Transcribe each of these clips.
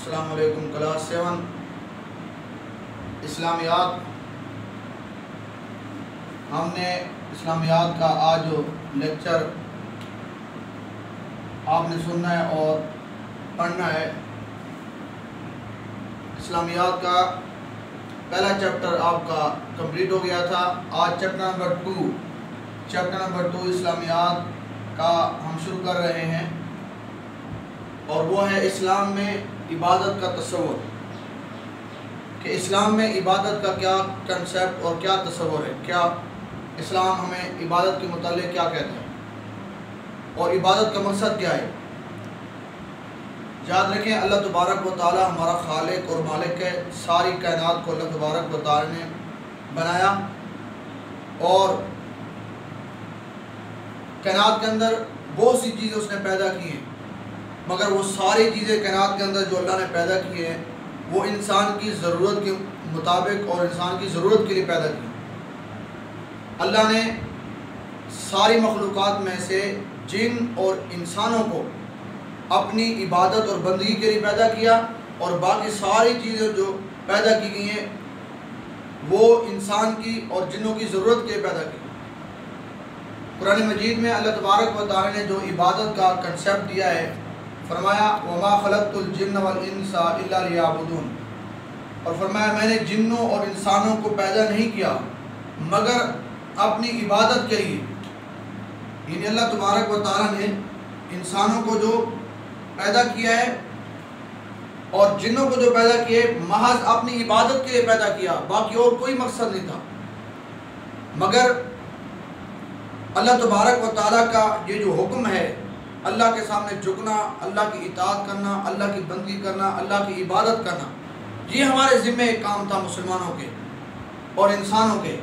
السلام علیکم۔ کلاس 7 اسلامیات، ہم نے اسلامیات کا آج جو لیکچر آپ نے سننا ہے اور پڑھنا ہے، اسلامیات کا پہلا چیپٹر آپ کا کمپلیٹ ہو گیا تھا۔ آج چیپٹر نمبر 2 اسلامیات کا ہم شروع کر رہے ہیں، اور وہ ہے اسلام میں عبادت کا تصور، کہ اسلام میں عبادت کا کیا کنسیپٹ اور کیا تصور ہے، کیا اسلام ہمیں عبادت کے متعلق کیا کہتا ہے اور عبادت کا مقصد کیا ہے۔ یاد رکھیں اللہ تبارک و تعالی ہمارا خالق اور مالک ہے۔ ساری کائنات کو اللہ تبارک و تعالی نے بنایا، اور کائنات کے اندر بہت سی چیزیں اس نے پیدا کی ہیں، مگر وہ ساری چیزیں کائنات کے اندر جو اللہ نے پیدا کی ہیں وہ انسان کی ضرورت کے مطابق اور انسان کی ضرورت کے لیے پیدا کی۔ اللہ نے ساری مخلوقات میں سے جن اور انسانوں کو اپنی عبادت اور بندگی کے لیے پیدا کیا، اور باقی ساری چیزیں جو پیدا کی گئی ہیں وہ انسان کی اور جنوں کی ضرورت کے لیے پیدا کی۔ قرآن مجید میں اللہ تبارک و تعالی نے جو عبادت کا کنسیپٹ دیا ہے، فرمایا وَمَا خَلَقْتُ الْجِنَّ وَالْإِنسَ إِلَّا لِيَعْبُدُونَ، اور فرمایا میں نے جنوں اور انسانوں کو پیدا نہیں کیا مگر اپنی عبادت کے لیے۔ یعنی اللہ تبارک و تعالی نے انسانوں کو جو پیدا کیا ہے اور جنوں کو جو پیدا کیا ہے محض اپنی عبادت کے لیے پیدا کیا، باقی اور کوئی مقصد نہیں تھا۔ مگر اللہ تبارک و تعالیٰ کا یہ جو حکم ہے، اللہ کے سامنے جھکنا، اللہ کی اطاعت کرنا، اللہ کی بندگی کرنا، اللہ کی عبادت کرنا، یہ ہمارے ذمہ ایک کام تھا مسلمانوں کے اور انسانوں کے۔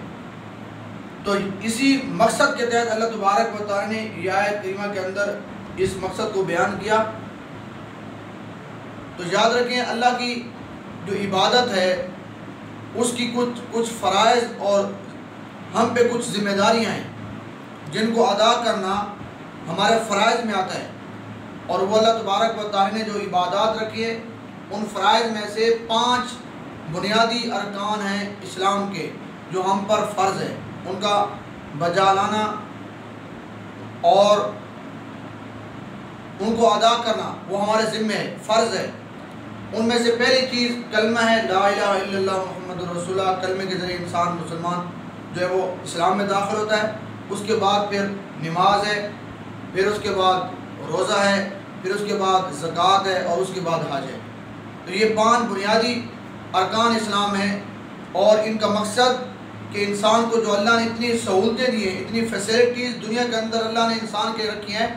تو اسی مقصد کے تحت اللہ تبارک و تعالیٰ نے یہ آیت کریمہ کے اندر اس مقصد کو بیان کیا۔ تو یاد رکھیں اللہ کی جو عبادت ہے اس کی کچھ فرائض اور ہم پہ کچھ ذمہ داریاں ہیں جن کو ادا کرنا ہمارے فرائض میں آتا ہے، اور وہ اللہ تبارک و تعالی نے جو عبادات رکھی ہے ان فرائض میں سے 5 بنیادی ارکان ہیں اسلام کے جو ہم پر فرض ہے، ان کا بجا لانا اور ان کو ادا کرنا وہ ہمارے ذمہ ہے، فرض ہے۔ ان میں سے پہلی چیز کلمہ ہے، لا الہ الا اللہ محمد رسول اللہ۔ کلمے کے ذریعے انسان مسلمان جو ہے وہ اسلام میں داخل ہوتا ہے۔ اس کے بعد پھر نماز ہے، پھر اس کے بعد روزہ ہے، پھر اس کے بعد زکوٰۃ ہے، اور اس کے بعد حج ہے۔ تو یہ 5 بنیادی ارکان اسلام ہیں، اور ان کا مقصد کہ انسان کو جو اللہ نے اتنی سہولتیں دی ہیں، اتنی فیسلٹیز دنیا کے اندر اللہ نے انسان کے رکھی ہیں،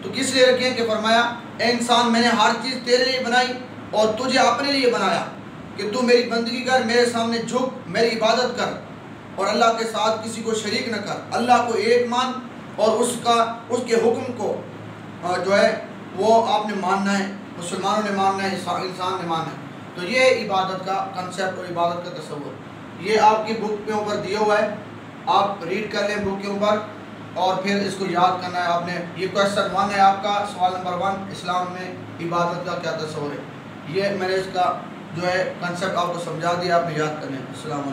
تو کس لیے رکھی ہیں کہ فرمایا اے انسان میں نے ہر چیز تیرے لیے بنائی اور تجھے اپنے لیے بنایا، کہ تو میری بندگی کر، میرے سامنے جھک، میری عبادت کر، اور اللہ کے ساتھ کسی کو شریک نہ کر، اللہ کو ایک مان، اور اس کے حکم کو جو ہے وہ آپ نے ماننا ہے، مسلمانوں نے ماننا ہے، انسان نے ماننا ہے۔ تو یہ عبادت کا کنسیپٹ اور عبادت کا تصور یہ آپ کی بک کے اوپر دیا ہوا ہے، آپ ریڈ کر لیں بک کے اوپر، اور پھر اس کو یاد کرنا ہے آپ نے۔ یہ کویسچن 1 ہے آپ کا، سوال نمبر 1، اسلام میں عبادت کا کیا تصور ہے۔ یہ میں نے اس کا جو ہے کنسیپٹ آپ کو سمجھا دیا، آپ نے یاد کرنا ہے۔ السلام علیکم۔